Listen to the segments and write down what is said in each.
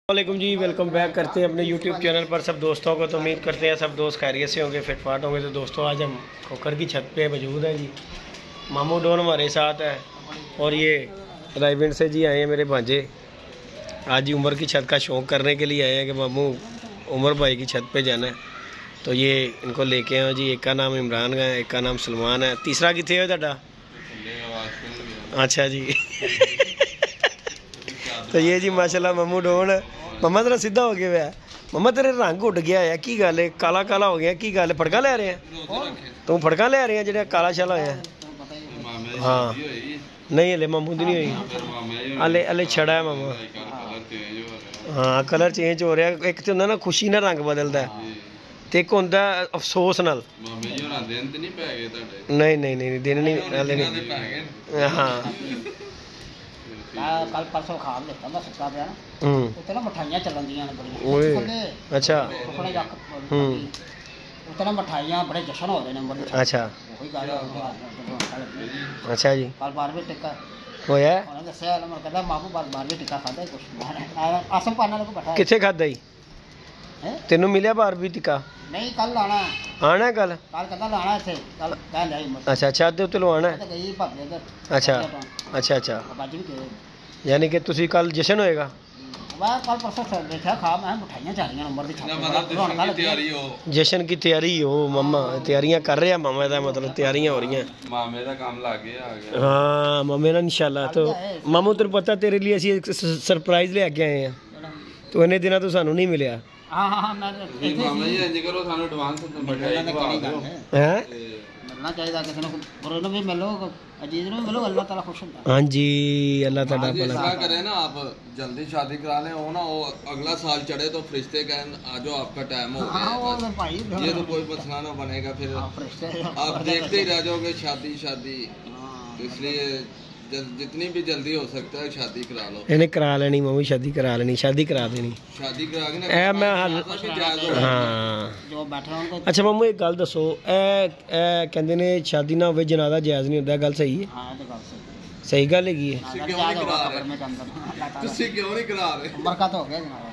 वालेकुम जी, welcome back करते हैं अपने यूट्यूब चैनल पर सब दोस्तों को। तो उम्मीद करते हैं सब दोस्त खैरियत से होंगे, फिटफाट होंगे। तो दोस्तों आज हम खोखर की छत पे मौजूद हैं जी। मामू डोन हमारे साथ है और ये रायविंड से जी आए हैं मेरे भांजे। आज ही उमर की छत का शौक़ करने के लिए आए हैं कि मामू उमर भाई की छत पे जाना है। तो ये इनको लेके आए जी। एक का नाम इमरान है, एक का नाम सलमान है, तीसरा कितने है ਤੁਹਾਡਾ? अच्छा जी। तो ये जी माशाल्लाह मामू डोन। मम्मा तेरा सीधा हो गया है, मम्मा तेरे रंग उड़ गया है, की गल है? काला काला हो गया, की गल है? फड़का ले रहे हैं तू? फड़का ले रहे हैं जो काला शाला होया? हाँ नहीं हले मामू दी नहीं हुई, हले हले छड़ा है मामा। हाँ कलर चेंज हो रहा है। एक तो होंदा ना खुशी ना रंग बदलता है, तो एक होंदा अफसोस नाल। नहीं नहीं नहीं दिन नहीं हले नहीं। हाँ कल परसों खा लेता मैं सुक्का पिया ना, उत्ते ना मिठाइयां चलन दियां ने बड़ियां। अच्छा उत्ते ना मिठाइयां बड़े जश्न हो रहे ने बड़े। अच्छा वही गल है। अच्छा जी कल बारहवीं टिक्का होया उन्होंने दस्या मैं कहता मामू बारहवीं टिक्का खादा कुछ आसम पाना को बैठा किथे खादा ही तेनू मिलिया बारहवीं टिक्का? नहीं कल लाना आना कल कहता लाना इत्थे कल कह लिया। अच्छा छत दे उत्ते लवाना है। गई भाबे इधर। अच्छा अच्छा अच्छा बाजी भी गए यानी कि तुसी कल जश्न होएगा? मैं कल परसों देखा खा मैं मिठाइयां चाह रही नंबर दी छत जश्न की तैयारी हो मम्मा? तैयारियां कर रहे हैं मामा का मतलब तैयारियां हो रही हैं। मामे का काम लग गया आ गया। हाँ मामे ना इंशाल्लाह। तो मामू तेरे पता तेरे लिए असी एक सरप्राइज लेके आए हैं, तो इन्ने दिनों तो सानू नहीं मिलिया। हाँ हाँ मैं मामा जी इंज करो सानू एडवांस मिठाई हैं मिलना चाहिए किसी ने बुरे ने भी मिलो अजीज ने भी मिलो, अल्लाह ताला खुश होता है। हाँ जी अल्लाह ताला भला करे ना। आप जल्दी शादी करा लें हो ना, वो अगला साल चढ़े तो फरिश्ते कहें आ जाओ आपका टाइम हो गया, भाई ये तो कोई मसला ना बनेगा। फिर आप देखते ही रह जाओगे शादी शादी। तो इसलिए जितनी भी जल्दी हो सकता है शादी करा लो। इन्हें करा लेनी मम्मी, शादी करा लेनी, शादी करा देनी, शादी करा के ना ए मैं हाँ। जो बैठे उनको अच्छा मम्मू एक गल दसो, ए कहंदे ने शादी ना होवे जनाजा जायज़ नहीं होता, गल सही है? हां तो गल सही गल हैगी है। ਤੁਸੀਂ ਕਿਉਂ ਨਹੀਂ ਕਰਾ ਰਹੇ? उम्र का तो हो गया जनाजा।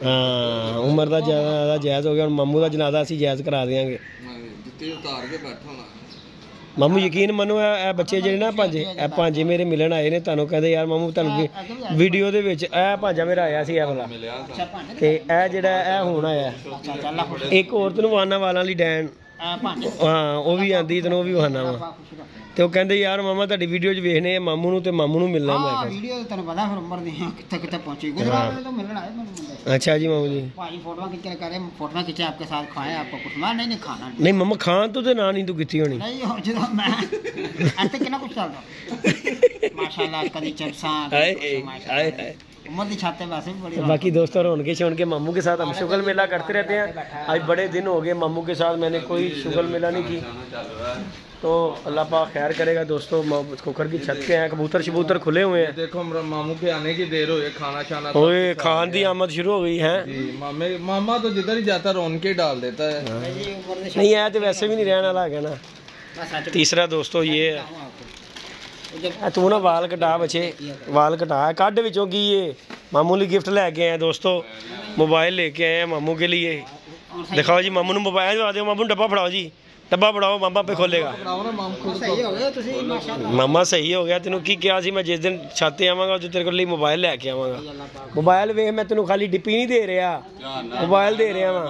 हाँ उम्र का जनाजा जायज़ हो गया, हुण मामू का जनाजा असीं जायज़ करा देंगे। ਜਿੱਤੇ ਉਤਾਰ ਕੇ ਬੈਠਾ ਹੋਣਾ। मामू यकीन मनो ए बच्चे ਜਿਹੜੇ ना भांजे मेरे मिलन आए ने, ਤੁਹਾਨੂੰ ਕਹਿੰਦੇ यार मामू ਤੁਹਾਨੂੰ ਵੀਡੀਓ ਦੇ ਵਿੱਚ ਇਹ ਭਾਂਜਾ ਮੇਰਾ ਆਇਆ ਸੀ ਇਹ ਵਾਲਾ, अच्छा भांजे ਤੇ ਇਹ ਜਿਹੜਾ ਇਹ ਹੁਣ ਆਇਆ अच्छा अल्लाह खुश ਇੱਕ ਔਰਤ ਨੂੰ ਵਾਨਾ ਵਾਲਾਂ ਲਈ ਡੈਨ। भांजे ਹਾਂ ਉਹ ਵੀ ਆਂਦੀ ਤੈਨੂੰ ਉਹ ਵੀ ਵਾਨਾ ਵਾ, ਤੇ ਉਹ ਕਹਿੰਦੇ ਯਾਰ ਮਾਮਾ ਤੁਹਾਡੀ ਵੀਡੀਓ 'ਚ ਵੇਖਨੇ ਆ ਮਾਮੂ ਨੂੰ, ਤੇ ਮਾਮੂ ਨੂੰ ਮਿਲਣਾ। ਮੈਂ हां वीडियो तने पता फिर उम्र दी किथे किथे पहुंची गुजरात में तो मिलना है मैंने। अच्छा जी मामू जी। भाई फोटो खींच के करे फोटो खींचे आपके साथ खाए आपको कुछ मैं नहीं खाना नहीं मम्मा खान तो ना नहीं तू कितनी होनी नहीं हो जो मैं ऐसे कितना कुछ चलता माशाल्लाह कदी चरसा उम्र दी छाते वैसे भी बड़ी। बाकी दोस्तों रौनके शौनके मामू के साथ हम शुगल मेला करते रहते हैं। आज बड़े दिन हो गए मामू के साथ मैंने कोई शुगल मेला नहीं की, तो अल्लाह पाक खैर करेगा। दोस्तों खोखर की छत पे हैं, कबूतर शबूतर खुले हुए हैं। देखो मामू के आने की देर हो गई, खाना शाना ओए खान दी आमद शुरू हो गई है। मामा तो जिधर ही जाता रौनके ही डाल देता है। नहीं आया तो वैसे भी नहीं रहने वाला है ना। तीसरा दोस्तों ये है, तू ना वाल कटा बचे, वाल कटा कट विचों की ये मामू लिए गिफ्ट लेके आए दोस्तों। मोबाइल लेके आए हैं मामू के लिए। दिखाओ जी मामू ने मोबाइल दवा दो, मामू डब्बा फड़ाओ जी, डब्बा फड़ाओ मामा पे खोलेगा। मामा सही हो गया, तेनों की क्या सी मैं जिस दिन छाते आवांगा उस तेरे को लिए मोबाइल लेके आवांगा। मोबाइल वेख मैं तेनों खाली डिप्पी नहीं दे रहा, मोबाइल दे रहा वा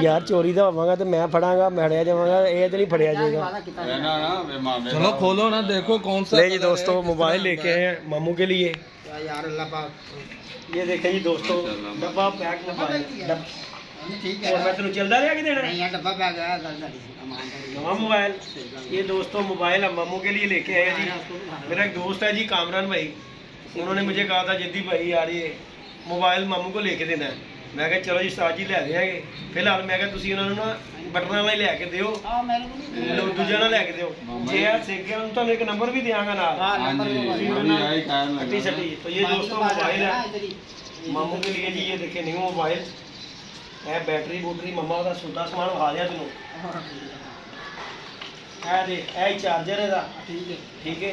यार। चोरी का होवांगा तो मैं फड़ांगा, फड़िया जावांगा, ये तो नहीं फड़िया जाएगा। चलो खोलो ना देखो कौन सा। ले जी दोस्तों मोबाइल लेके आए हैं मामू के लिए यार अल्लाह पाक। ये देखें जी दोस्तों डब्बा पैक मोबाइल ठीक और मैं तेनों चलता रहा कि देना नहीं यार डब्बा बैग है गल नवा मोबाइल। ये दोस्तों मोबाइल हम मामू के लिए लेके आए जी। मेरा एक दोस्त है जी कामरान भाई, उन्होंने मुझे कहा था जिद्दी भाई यार ये मोबाइल मामू को लेके देना है। मैं कहा चलो जी उस्ताद जी ले देंगे। फिलहाल मैं कहा तुसी उन्होंने ना बटन वाला ही लेके दियो, दूजा ना लेके दियो जे यार सीख गया उन्होंने एक नंबर भी देंगा ना। तो ये दोस्तों मोबाइल है मामू के लिए जी। ये देखे न्यू मोबाइल है, बैटरी बूटरी मम्मा का सूटा समान विखा दिया तेनों। है देख ए चार्जर है, ठीक है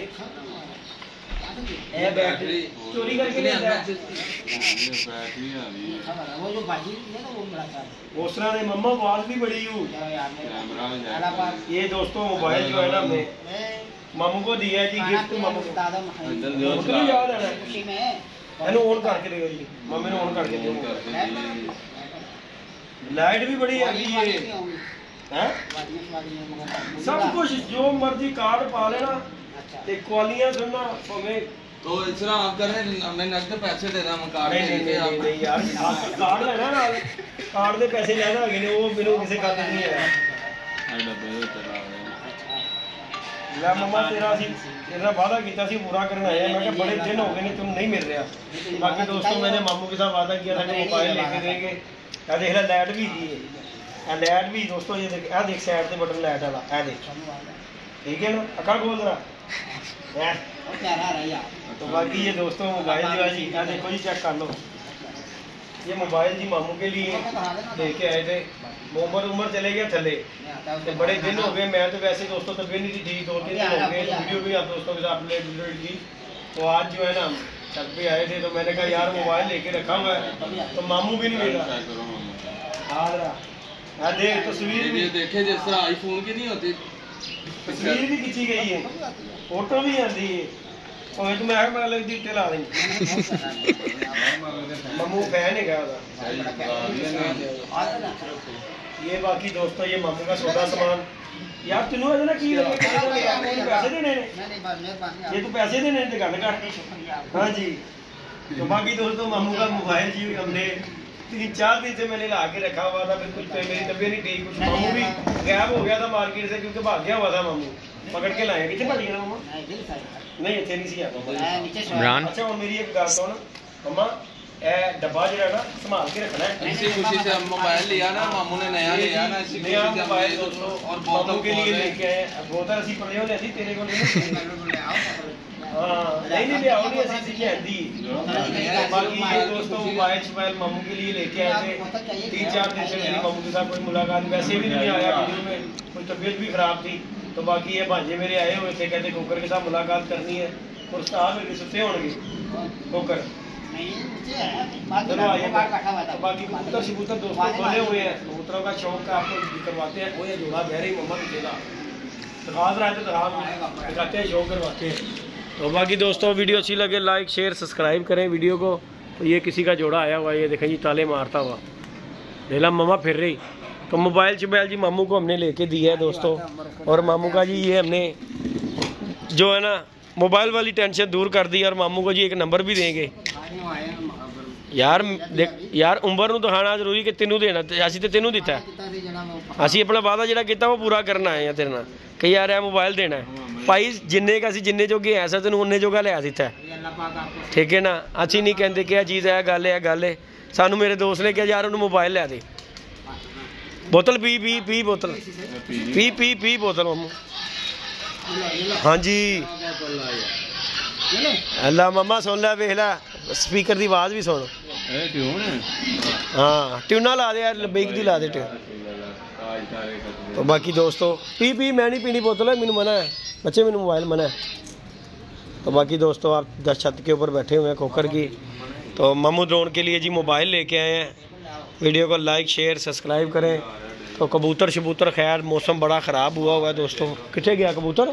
ये बैटरी चोरी करके ले आया वो जो बाजी है ना वो बड़ा था उस तरह ने मम्मा आवाज भी बड़ी हूँ। ये दोस्तों मोबाइल जो है ना हमने मामू को दिया है जी गिफ्ट। मामू को दादा मतलब याद है ना खुशी में ਇਹਨੂੰ ਔਨ ਕਰਕੇ ਦਿਓ ਜੀ ਮੰਮੀ ਨੂੰ ਔਨ ਕਰਕੇ ਦਿਓ। ਲਾਈਟ ਵੀ ਬੜੀ ਹੈਗੀ ਏ ਹੈ सब कुछ जो मर्जी कार्ड पा लेना ते क्वालियां सुनना भाਵੇਂ तो इस तरह आप कर रहे हैं मैं नकद पैसे दे रहा हूं कार्ड नहीं यार कार्ड लेना नाल कार्ड ਦੇ ਪੈਸੇ ਜ਼ਿਆਦਾ ਹੈਗੇ ਨੇ ਉਹ ਮੈਨੂੰ ਕਿਸੇ ਗੱਲ ਨਹੀਂ ਆਇਆ। ਲੈ ਮਮਾ ਤੇਰਾ ਸੀ तेरा वादा किया सी पूरा करना है। मैं क्या बड़े दिन हो गए नहीं तुम नहीं मिल रहा। बाकी दोस्तों मैंने मामू के साथ वादा किया था कि मोबाइल लेके देंगे। यार देख ला लाइट भी थी ये लाइट भी दोस्तों ये देख साइड से बटन लाइट वाला ये देख ठीक है ना अक्ल खोल जरा। तो बाकी ये दोस्तों मोबाइल जो है जी ये देखो जी चेक कर लो। ये मोबाइल जी मामू के लिए लेके आए थे। उम्र चले गया थले तो बड़े दिन हो गए। मैं तो वैसे दोस्तों तबीयत नहीं थी ठीक 2-3 दिन हो गए वीडियो भी आप दोस्तों के साथ अपलोड की। तो आज जो है ना छत पे आए थे तो मैंने कहा यार मोबाइल लेके रखा हुआ है तो मामू भी नहीं मिला। हाँ देख तस्वीर भी देखे जिस तरह आईफोन की नहीं होती तस्वीर भी खिंची गई है फोटो भी आती है और तो मैं लग दी ला देंगे मामू फैन है ये। बाकी दोस्तों ये मामू का सौदा सामान यार तेनू है ना की पैसे देने ये तो पैसे देने ते गल कर। हाँ जी तो बाकी दोस्तों मामू का मोबाइल जी हमने 3-4 दिन से मैंने ला के रखा हुआ था। फिर कुछ मेरी तबीयत नहीं ठीक कुछ मामू भी गायब हो गया था मार्केट से क्योंकि भाग गया हुआ था। मामू पकड़ के लाए कितने भाग गया मामा नहीं इतने नहीं सी आता। अच्छा और मेरी एक गल सुन मम्मा डब्बा जो है ना संभाल के रखना है। इसी खुशी से हम मोबाइल लिया ना मामू ने नया लिया ना इसी नया मोबाइल दोस्तों और मामू के लिए लेके आए। बोतल असी पड़े हो लेती तेरे को नहीं ले आओ नहीं असी लेंदी। बाकी ये दोस्तों मोबाइल मामू के लिए लेके आए थे। 3-4 दिन से मेरी मामू के साथ कोई मुलाकात वैसे भी नहीं आया वीडियो में कोई तबीयत भी खराब थी। तो बाकी ये भांजे मेरे आए हुए थे कहते कोकर के साथ मुलाकात करनी है और उस्ताद मेरे सुते होंगे कोकर चलो आइए। बाकी कबूतर शबूतर दोस्तों खोले हुए हैं कबूतरों का शौक का आपको करवाते हैं। वो ये जोड़ा बहरे मम्मा दिखेगा दिखात रहा है तो दिखाते हैं शौक करवाते हैं। तो बाकी दोस्तों वीडियो अच्छी लगे लाइक शेयर सब्सक्राइब करें वीडियो को। तो ये किसी का जोड़ा आया हुआ है ये देखें जी ताले मारता हुआ ढेला मम्मा फिर रही। तो मोबाइल शोबाइल जी मामू को हमने लेके दिया है दोस्तों। और मामू का जी ये हमने जो है ना मोबाइल वाली टेंशन दूर कर दी और मामू को जी एक नंबर भी देंगे। यार यार उम्र ਨੂੰ ਦਿਖਾਣਾ ਜ਼ਰੂਰੀ ਕਿ ਤੈਨੂੰ ਦੇਣਾ ਅਸੀਂ ਤੇ ਤੈਨੂੰ ਦਿੱਤਾ ਅਸੀਂ ਆਪਣਾ ਵਾਅਦਾ ਜਿਹੜਾ ਕੀਤਾ ਉਹ ਪੂਰਾ ਕਰਨ ਆਏ ਆ ਤੇਰੇ ਨਾਲ ਕਿ ਯਾਰ ਇਹ ਮੋਬਾਈਲ ਦੇਣਾ ਭਾਈ ਜਿੰਨੇ ਕ ਅਸੀਂ ਜਿੰਨੇ ਜੋਗੇ ਐਸਾ ਤੈਨੂੰ ਉਹਨੇ ਜੋਗਾ ਲਿਆ ਦਿੱਤਾ ਠੀਕ ਹੈ ਨਾ। ਅਸੀਂ ਨਹੀਂ ਕਹਿੰਦੇ ਕਿ ਇਹ ਚੀਜ਼ ਹੈ ਗੱਲ ਹੈ ਸਾਨੂੰ ਮੇਰੇ ਦੋਸਤ ਨੇ ਕਿਹਾ ਯਾਰ ਉਹਨੂੰ ਮੋਬਾਈਲ ਲਿਆ ਦੇ बोतल पी बोतल पी बोतल मामू। हाँ जी अल्लाह मम्मा सुन लै वेख लै स्पीकर की आवाज़ भी सुन। हाँ ट्यूना ला दे यार बेक दी ला दे ट्यून। तो बाकी दोस्तों पी मैं नहीं पीनी बोतल है मैनू मना है बच्चे मैनू मोबाइल मना है। तो बाकी दोस्तों आप 10 छत के ऊपर बैठे हुए हैं खोकर की। तो मामू ड्रोन के लिए जी मोबाइल लेके आए हैं। वीडियो को लाइक शेयर सब्सक्राइब करें। तो कबूतर शबूतर खैर मौसम बड़ा ख़राब हुआ है दोस्तों कितने गया कबूतर।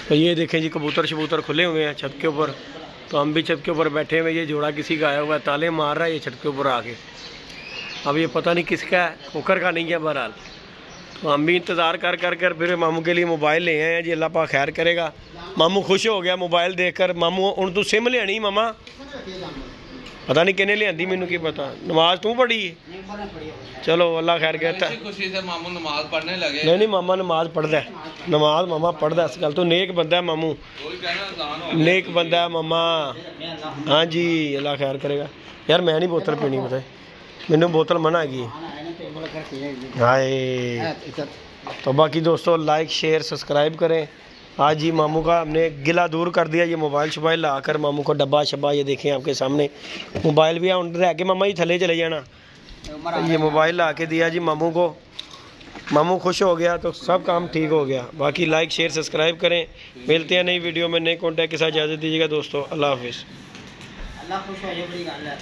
तो ये देखें जी कबूतर शबूतर खुले हुए हैं छत के ऊपर। तो हम भी छत के ऊपर बैठे हुए ये जोड़ा किसी का आया हुआ है ताले मार रहा है ये छत के ऊपर आके। अब ये पता नहीं किसका है खोकर का नहीं है बहरहाल। तो हम भी इंतज़ार कर फिर मामू के लिए मोबाइल ले आए हैं जी अल्लाह पाक खैर करेगा। मामू खुश हो गया मोबाइल देख कर। मामू हूँ तू सिम लियानी मामा पता नहीं किन्ने लियांदी मैनू की पता नमाज तू पढ़ी चलो अल्लाह खैर कहता खुशी से मामू नमाज पढ़ने लगे। नहीं मामा नमाज पढ़दा है नमाज मामा पढ़दा इस गल तो नेक बंदा है मामू नेक बंदा है मामा। हाँ जी अल्लाह खैर करेगा। यार मैं नहीं बोतल पीनी पता मैनू बोतल मना हैगी। हाय तो बाकी दोस्तों लाइक शेयर सब्सक्राइब करें। आज जी मामू का हमने गिला दूर कर दिया। ये मोबाइल शोबाइल ला कर मामू को डब्बा शब्बा ये देखें आपके सामने मोबाइल भी है रह के मामा जी थले चले जाना। ये मोबाइल ला के दिया जी मामू को। मामू खुश हो गया तो सब काम ठीक हो गया। बाकी लाइक शेयर सब्सक्राइब करें। मिलते हैं नई वीडियो में नए कॉन्टैक्ट के साथ। इजाज़त दीजिएगा दोस्तों। अल्लाह हाफिज़। अल्लाह खुश हो जाए, बड़ी गल है।